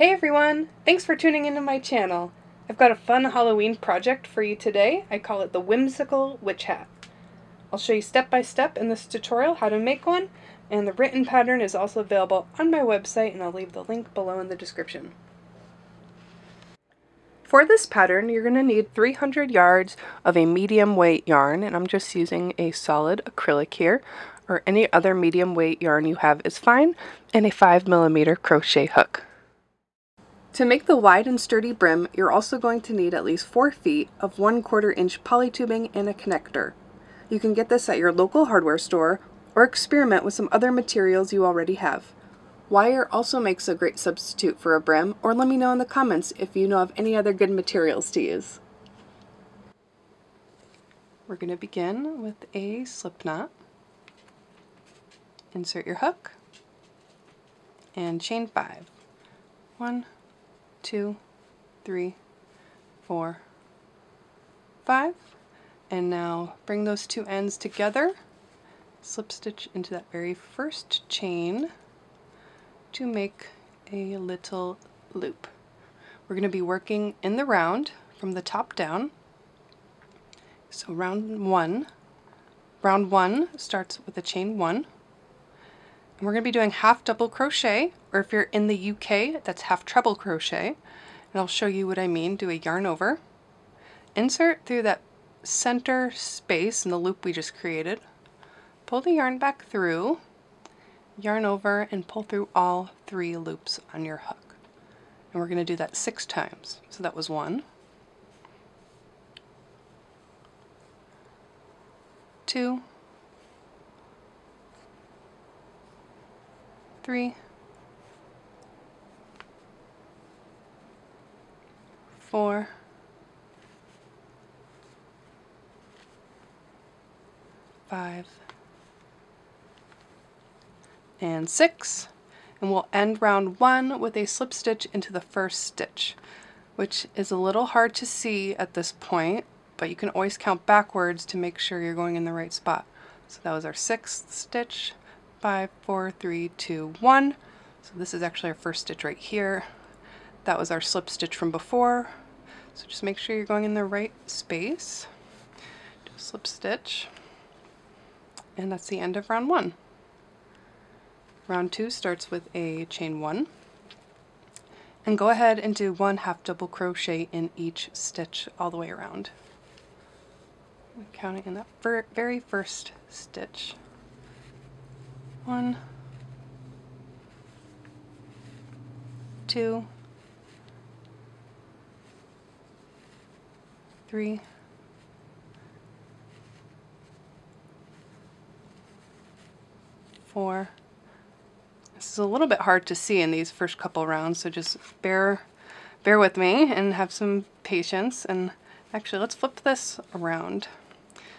Hey everyone! Thanks for tuning into my channel. I've got a fun Halloween project for you today. I call it the Whimsical Witch Hat. I'll show you step by step in this tutorial how to make one, and the written pattern is also available on my website, and I'll leave the link below in the description. For this pattern, you're going to need 300 yards of a medium weight yarn, and I'm just using a solid acrylic here, or any other medium weight yarn you have is fine, and a 5mm crochet hook. To make the wide and sturdy brim, you're also going to need at least 4 feet of 1/4 inch polytubing and a connector. You can get this at your local hardware store or experiment with some other materials you already have. Wire also makes a great substitute for a brim, or let me know in the comments if you know of any other good materials to use. We're going to begin with a slip knot. Insert your hook and chain 5. 1, 2, 3, 4, 5, and now bring those two ends together, slip stitch into that very first chain to make a little loop. We're going to be working in the round from the top down. So round one starts with a chain 1. And we're going to be doing half double crochet, or if you're in the UK, that's half treble crochet. And I'll show you what I mean. Do a yarn over, insert through that center space in the loop we just created, pull the yarn back through, yarn over, and pull through all 3 loops on your hook. And we're going to do that 6 times. So that was 1, 2, 3, 4, 5, and 6, and we'll end round 1 with a slip stitch into the first stitch, which is a little hard to see at this point, but you can always count backwards to make sure you're going in the right spot. So that was our 6th stitch, 5, 4, 3, 2, 1. So this is actually our first stitch right here. That was our slip stitch from before. So just make sure you're going in the right space. Do a slip stitch. And that's the end of round 1. Round 2 starts with a chain 1. And go ahead and do 1 half double crochet in each stitch all the way around. I'm counting in that very first stitch. 1, 2, 3, 4. This is a little bit hard to see in these first couple rounds, so just bear with me and have some patience. And actually, let's flip this around.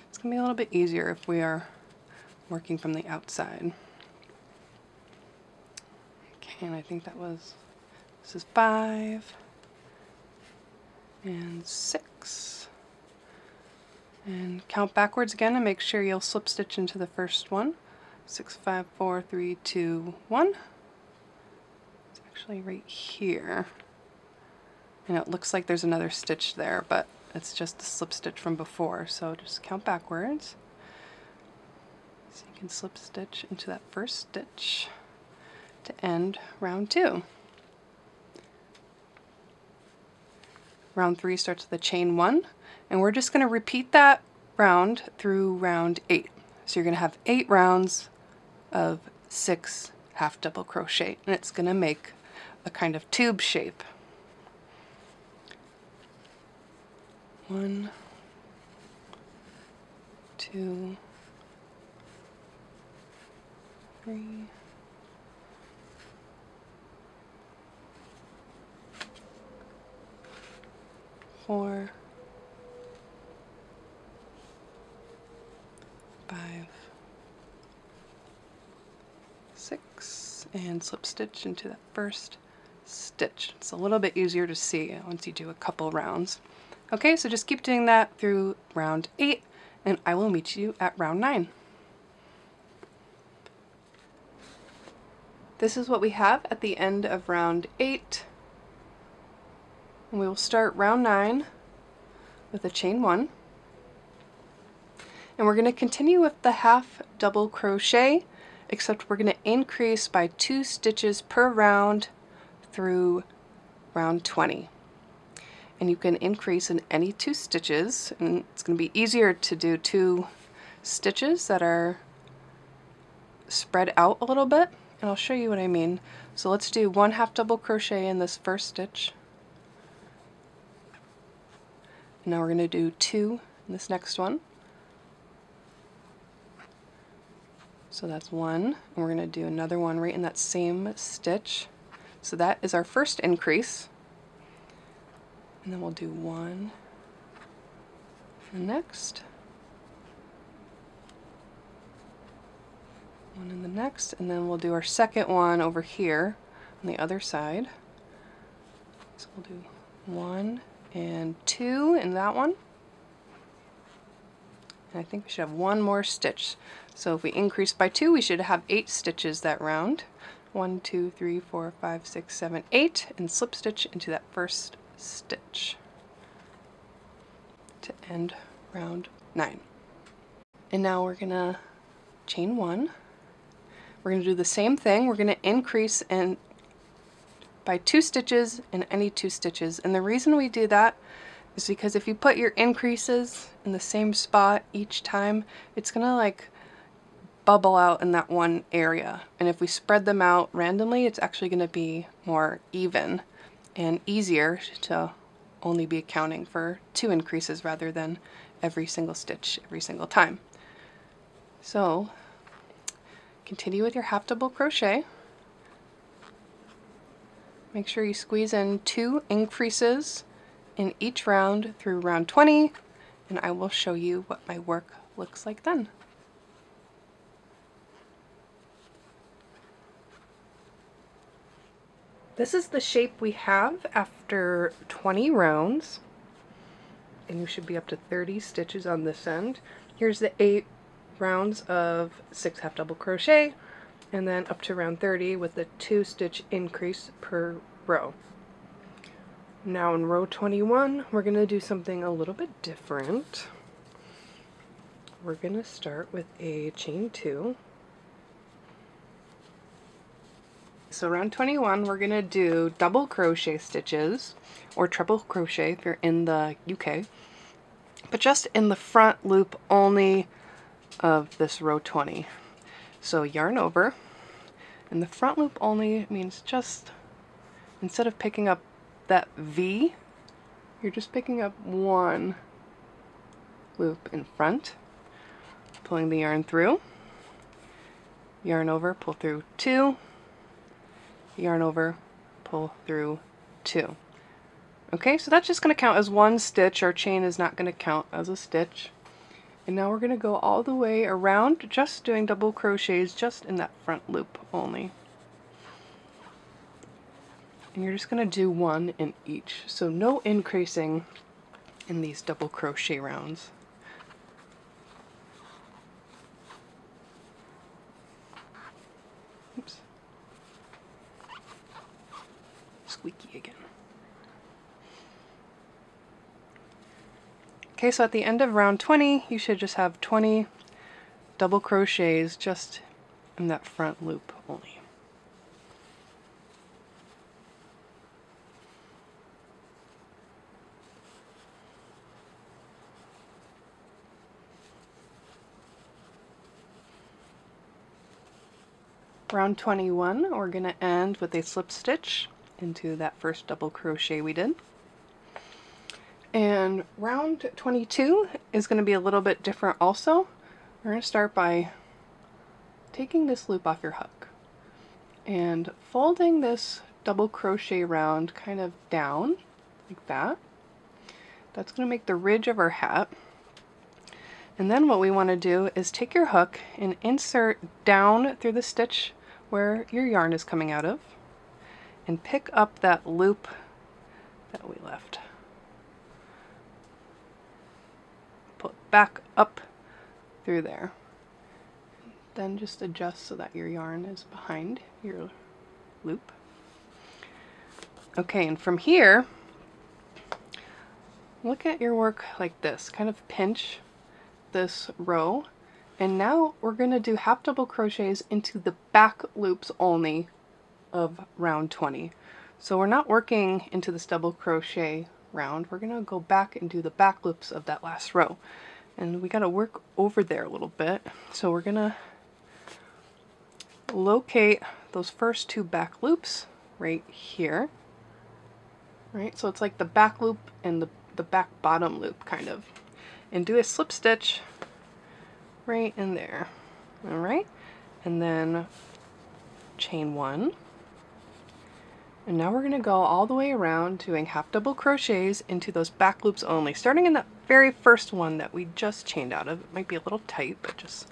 It's going to be a little bit easier if we are working from the outside. Okay, and I think this is 5 and 6. And count backwards again and make sure you'll slip stitch into the first one. 6, 5, 4, 3, 2, 1. It's actually right here. And it looks like there's another stitch there, but it's just the slip stitch from before. So just count backwards. So you can slip stitch into that first stitch to end round 2. Round 3 starts with a chain 1, and we're just going to repeat that round through round 8. So you're going to have 8 rounds of 6 half double crochet, and it's going to make a kind of tube shape. 1, 2, 3, 4, 5, 6, and slip stitch into that first stitch. It's a little bit easier to see once you do a couple rounds. Okay, so just keep doing that through round 8, and I will meet you at round 9. This is what we have at the end of round 8. And we will start round 9 with a chain 1. And we're going to continue with the half double crochet, except we're going to increase by 2 stitches per round through round 20. And you can increase in any 2 stitches, and it's going to be easier to do 2 stitches that are spread out a little bit, and I'll show you what I mean. So let's do 1 half double crochet in this first stitch. And now we're going to do 2 in this next one. So that's 1, and we're going to do another one right in that same stitch. So that is our first increase. And then we'll do 1 for the next, 1 in the next, and then we'll do our second one over here on the other side. So we'll do 1 and 2 in that one. And I think we should have 1 more stitch. So if we increase by 2, we should have 8 stitches that round. 1, 2, 3, 4, 5, 6, 7, 8, and slip stitch into that first stitch to end round 9. And now we're gonna chain 1. We're gonna do the same thing. We're gonna increase by 2 stitches in any 2 stitches. And the reason we do that is because if you put your increases in the same spot each time, it's gonna like bubble out in that one area. And if we spread them out randomly, it's actually gonna be more even and easier to only be accounting for 2 increases rather than every single stitch every single time. So continue with your half double crochet. Make sure you squeeze in 2 increases in each round through round 20, and I will show you what my work looks like then. This is the shape we have after 20 rounds, and you should be up to 30 stitches on this end. Here's the 8 rounds of 6 half double crochet, and then up to round 30 with a 2 stitch increase per row. Now in row 21, we're going to do something a little bit different. We're going to start with a chain 2. So round 21, we're going to do double crochet stitches, or treble crochet if you're in the UK, but just in the front loop only of this row 20. So yarn over, and the front loop only means just, instead of picking up that V, you're just picking up 1 loop in front, pulling the yarn through, yarn over, pull through 2, yarn over, pull through 2. Okay, so that's just going to count as 1 stitch. Our chain is not going to count as a stitch. And now we're going to go all the way around, just doing double crochets just in that front loop only. And you're just going to do 1 in each, so no increasing in these double crochet rounds. Oops. Squeaky again. Okay, so at the end of round 20, you should just have 20 double crochets just in that front loop only. Round 21, we're going to end with a slip stitch into that first double crochet we did. And round 22 is going to be a little bit different also. We're going to start by taking this loop off your hook and folding this double crochet round kind of down like that. That's going to make the ridge of our hat. And then what we want to do is take your hook and insert down through the stitch where your yarn is coming out of and pick up that loop that we left. Pull it back up through there. Then just adjust so that your yarn is behind your loop. Okay, and from here, look at your work like this. Kind of pinch this row, and now we're going to do half double crochets into the back loops only of round 20. So we're not working into this double crochet round, we're going to go back and do the back loops of that last row, and we got to work over there a little bit. So we're going to locate those first 2 back loops right here, right? So it's like the back loop and the back bottom loop kind of, and do a slip stitch right in there. All right, and then chain 1, and now we're going to go all the way around doing half double crochets into those back loops only, starting in that very first one that we just chained out of. It might be a little tight, but just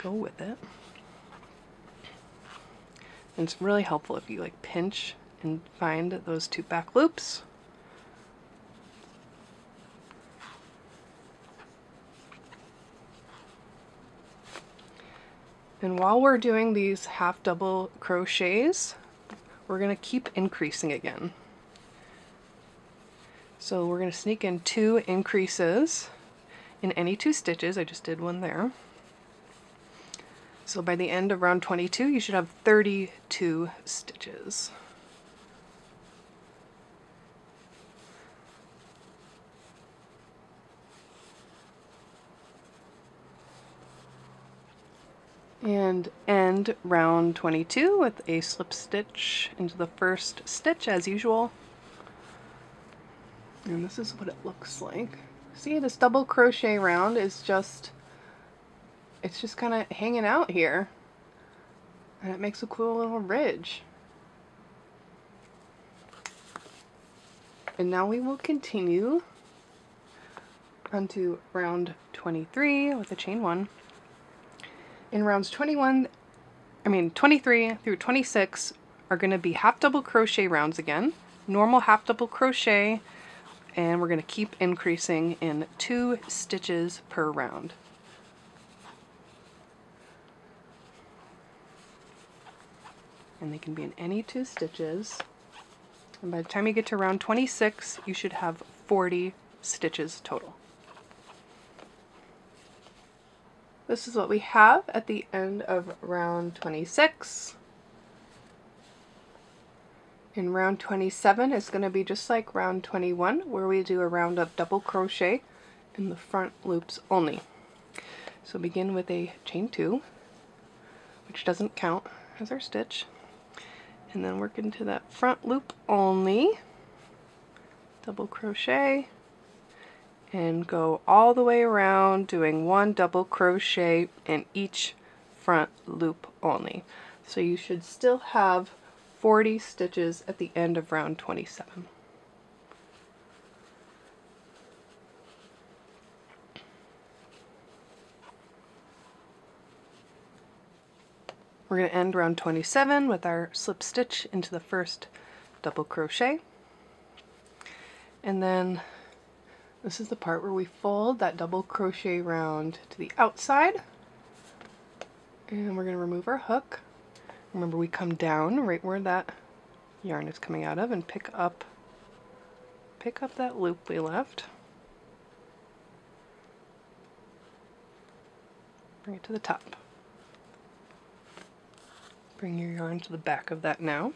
go with it. And it's really helpful if you like pinch and find those 2 back loops. And while we're doing these half double crochets, we're going to keep increasing again. So we're going to sneak in 2 increases in any 2 stitches. I just did one there. So by the end of round 22, you should have 32 stitches. And end round 22 with a slip stitch into the first stitch as usual. And this is what it looks like. See, this double crochet round is just, it's just kind of hanging out here, and it makes a cool little ridge. And now we will continue onto round 23 with a chain 1. In rounds 23 through 26 are going to be half double crochet rounds again, normal half double crochet, and we're going to keep increasing in 2 stitches per round. And they can be in any 2 stitches. And by the time you get to round 26, you should have 40 stitches total. This is what we have at the end of round 26. In round 27, it's going to be just like round 21, where we do a round of double crochet in the front loops only. So begin with a chain 2, which doesn't count as our stitch, and then work into that front loop only, double crochet, and go all the way around doing 1 double crochet in each front loop only. So you should still have 40 stitches at the end of round 27. We're going to end round 27 with our slip stitch into the first double crochet, and then this is the part where we fold that double crochet round to the outside, and we're going to remove our hook. Remember, we come down right where that yarn is coming out of and pick up that loop we left. Bring it to the top. Bring your yarn to the back of that now.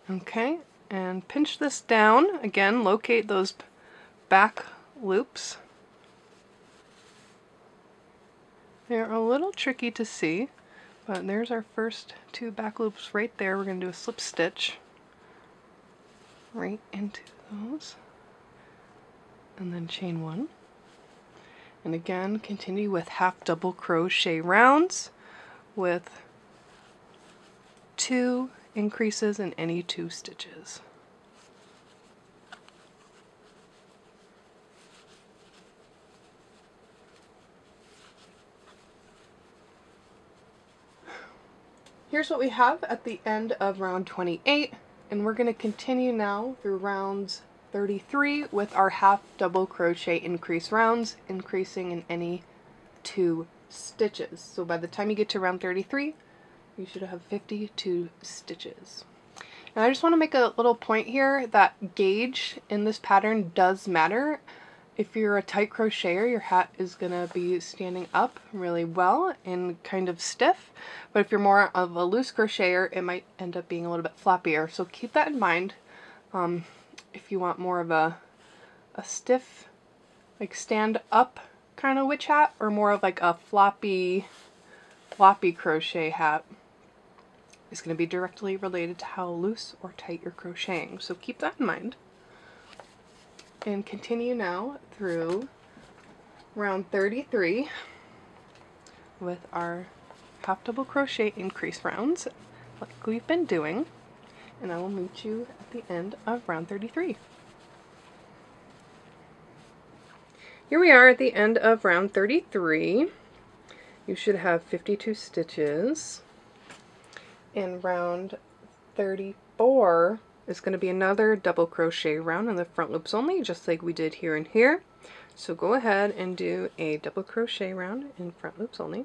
Okay, and pinch this down. Again, locate those back loops. They're a little tricky to see, but there's our first 2 back loops right there. We're going to do a slip stitch right into those, and then chain 1. And again, continue with half double crochet rounds with 2 increases in any 2 stitches. Here's what we have at the end of round 28, and we're going to continue now through rounds 33 with our half double crochet increase rounds, increasing in any 2 stitches. So by the time you get to round 33, you should have 52 stitches. And I just want to make a little point here that gauge in this pattern does matter. If you're a tight crocheter, your hat is going to be standing up really well and kind of stiff. But if you're more of a loose crocheter, it might end up being a little bit floppier. So keep that in mind if you want more of a stiff, like stand up kind of witch hat, or more of like a floppy crochet hat. Is going to be directly related to how loose or tight you're crocheting. So keep that in mind. And continue now through round 33 with our half double crochet increase rounds like we've been doing, and I will meet you at the end of round 33. Here we are at the end of round 33. You should have 52 stitches. In round 34 is going to be another double crochet round in the front loops only, just like we did here and here. So go ahead and do a double crochet round in front loops only.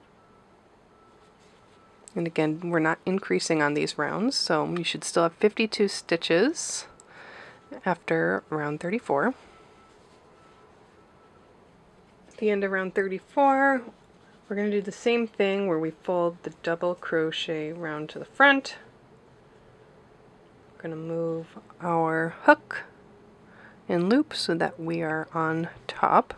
And again, we're not increasing on these rounds, so you should still have 52 stitches after round 34. At the end of round 34, we're going to do the same thing where we fold the double crochet round to the front. We're going to move our hook and loop so that we are on top.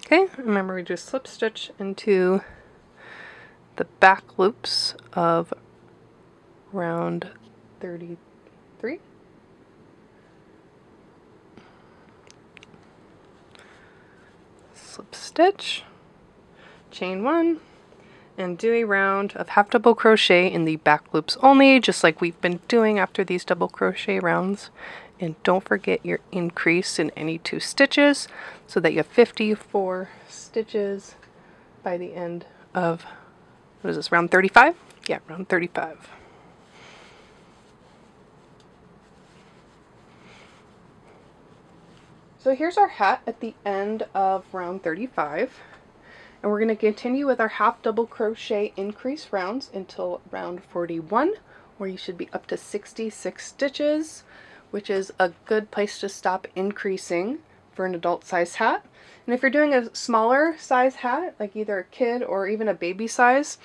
Okay, remember we just slip stitch into the back loops of round 33. Slip stitch, chain one, and do a round of half double crochet in the back loops only, just like we've been doing after these double crochet rounds. And don't forget your increase in any 2 stitches so that you have 54 stitches by the end of, what is this, round 35? Yeah, round 35. So here's our hat at the end of round 35, and we're going to continue with our half double crochet increase rounds until round 41, where you should be up to 66 stitches, which is a good place to stop increasing for an adult size hat. And if you're doing a smaller size hat, like either a kid or even a baby size,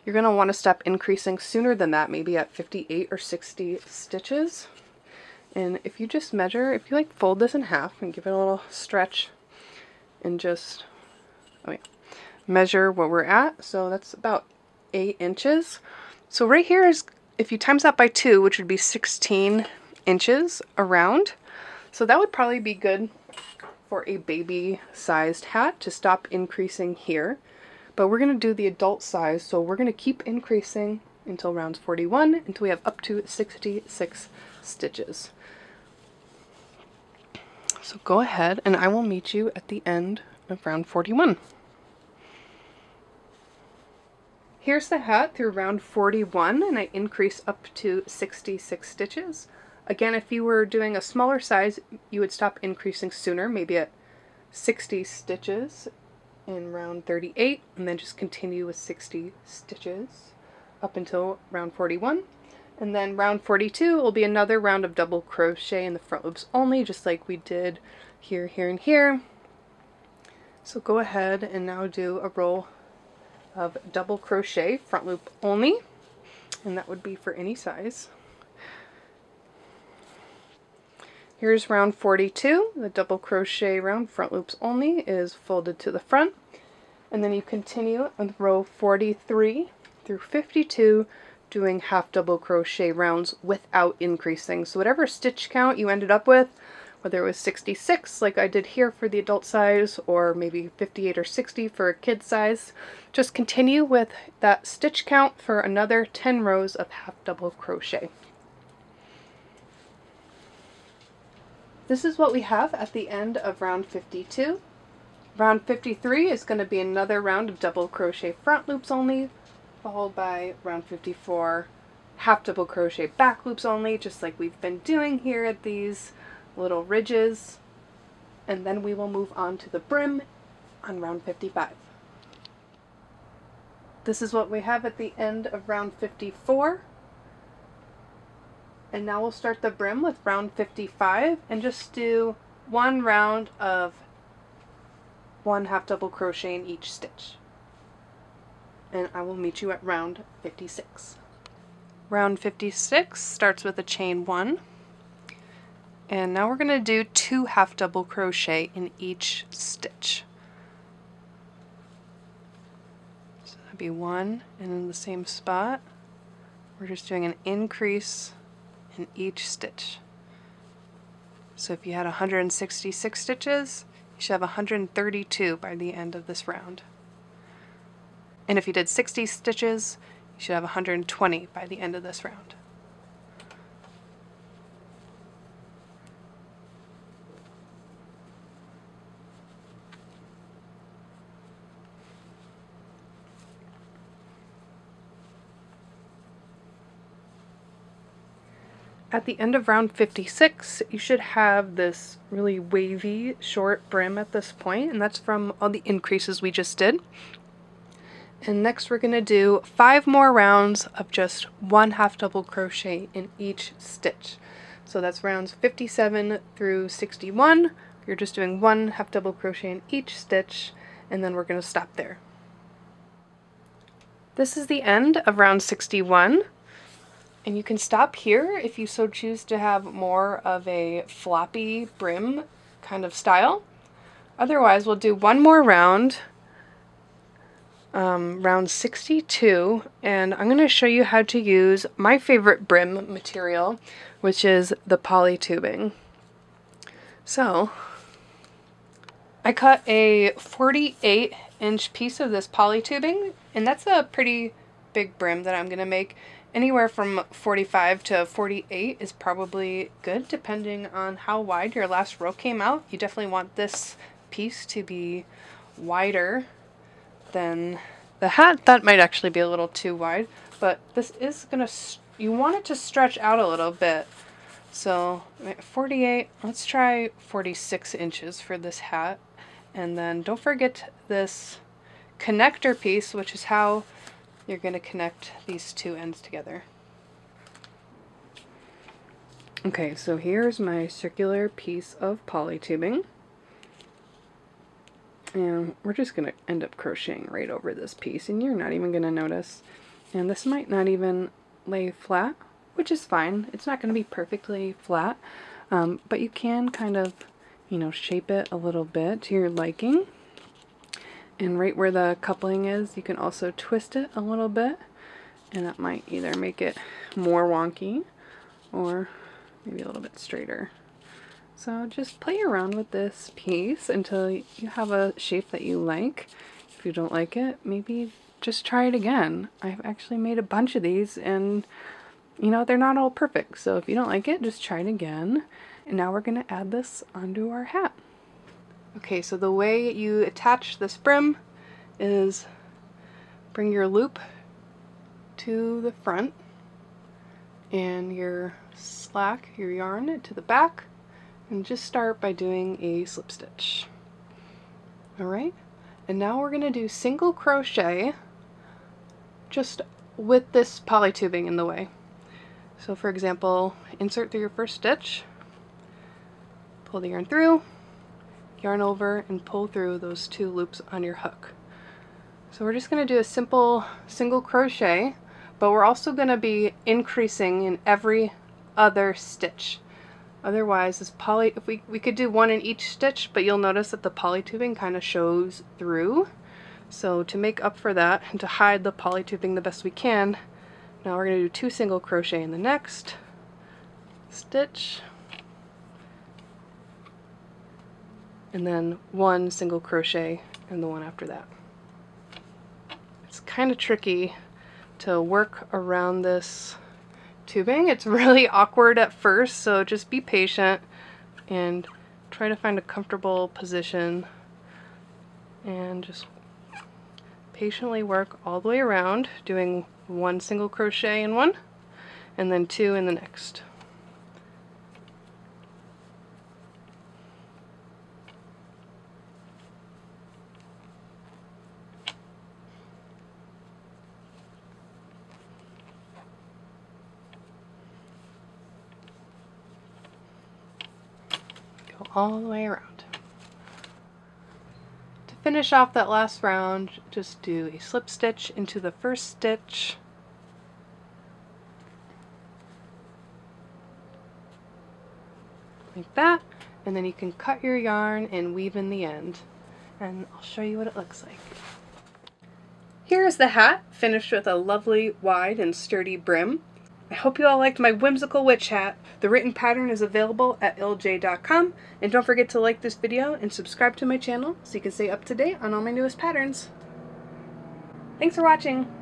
you're going to want to stop increasing sooner than that, maybe at 58 or 60 stitches. And if you just measure, if you like fold this in half and give it a little stretch and just measure what we're at, so that's about 8 inches. So right here is, if you times that by 2, which would be 16 inches around, so that would probably be good for a baby sized hat to stop increasing here. But we're going to do the adult size, so we're going to keep increasing until round 41, until we have up to 66 stitches. So go ahead and I will meet you at the end of round 41. Here's the hat through round 41, and I increase up to 66 stitches. Again, if you were doing a smaller size, you would stop increasing sooner, maybe at 60 stitches in round 38, and then just continue with 60 stitches up until round 41. And then round 42 will be another round of double crochet in the front loops only, just like we did here, here, and here. So go ahead and now do a row of double crochet front loop only, and that would be for any size. Here's round 42. The double crochet round front loops only is folded to the front, and then you continue on row 43 through 52 doing half double crochet rounds without increasing. So whatever stitch count you ended up with, whether it was 66 like I did here for the adult size, or maybe 58 or 60 for a kid size, just continue with that stitch count for another 10 rows of half double crochet. This is what we have at the end of round 52. Round 53 is going to be another round of double crochet front loops only, followed by round 54 half double crochet back loops only, just like we've been doing here at these little ridges, and then we will move on to the brim on round 55. This is what we have at the end of round 54. And now we'll start the brim with round 55 and just do one round of 1 half double crochet in each stitch. And I will meet you at round 56. Round 56 starts with a chain 1. And now we're going to do 2 half double crochet in each stitch. So that'd be 1, and in the same spot, we're just doing an increase in each stitch. So if you had 166 stitches, you should have 132 by the end of this round. And if you did 60 stitches, you should have 120 by the end of this round. At the end of round 56, you should have this really wavy short brim at this point, and that's from all the increases we just did. And next we're going to do 5 more rounds of just 1 half double crochet in each stitch. So that's rounds 57 through 61. You're just doing 1 half double crochet in each stitch, and then we're going to stop there. This is the end of round 61. And you can stop here if you so choose to have more of a floppy brim kind of style. Otherwise, we'll do one more round, round 62, and I'm going to show you how to use my favorite brim material, which is the poly tubing. So, I cut a 48-inch piece of this poly tubing, and that's a pretty big brim that I'm going to make. Anywhere from 45 to 48 is probably good, depending on how wide your last row came out. You definitely want this piece to be wider than the hat. That might actually be a little too wide, but this is gonna, you want it to stretch out a little bit. So 48, let's try 46 inches for this hat. And then don't forget this connector piece, which is how you're going to connect these two ends together. Okay, so here's my circular piece of poly tubing. And we're just going to end up crocheting right over this piece, and you're not even going to notice. And this might not even lay flat, which is fine. It's not going to be perfectly flat, but you can kind of, you know, shape it a little bit to your liking. And right where the coupling is, you can also twist it a little bit, and that might either make it more wonky or maybe a little bit straighter. So just play around with this piece until you have a shape that you like. If you don't like it, maybe just try it again. I've actually made a bunch of these, and you know, they're not all perfect. So if you don't like it, just try it again. And now we're going to add this onto our hat. Okay, so the way you attach this brim is bring your loop to the front and your slack, your yarn, to the back, and just start by doing a slip stitch. Alright, and now we're going to do single crochet just with this poly tubing in the way. So for example, insert through your first stitch, pull the yarn through, yarn over, and pull through those 2 loops on your hook. So we're just going to do a simple single crochet, but we're also going to be increasing in every other stitch. Otherwise, this poly, if we could do 1 in each stitch, but you'll notice that the poly tubing kind of shows through. So to make up for that and to hide the poly tubing the best we can, now we're going to do 2 single crochet in the next stitch, and then 1 single crochet in the one after that. It's kind of tricky to work around this tubing. It's really awkward at first, so just be patient and try to find a comfortable position and just patiently work all the way around, doing 1 single crochet in one and then 2 in the next. Go all the way around. To finish off that last round, just do a slip stitch into the first stitch. Like that, and then you can cut your yarn and weave in the end. And I'll show you what it looks like. Here's the hat, finished with a lovely wide and sturdy brim. I hope you all liked my whimsical witch hat. The written pattern is available at ilj.com, and don't forget to like this video and subscribe to my channel so you can stay up to date on all my newest patterns. Thanks for watching!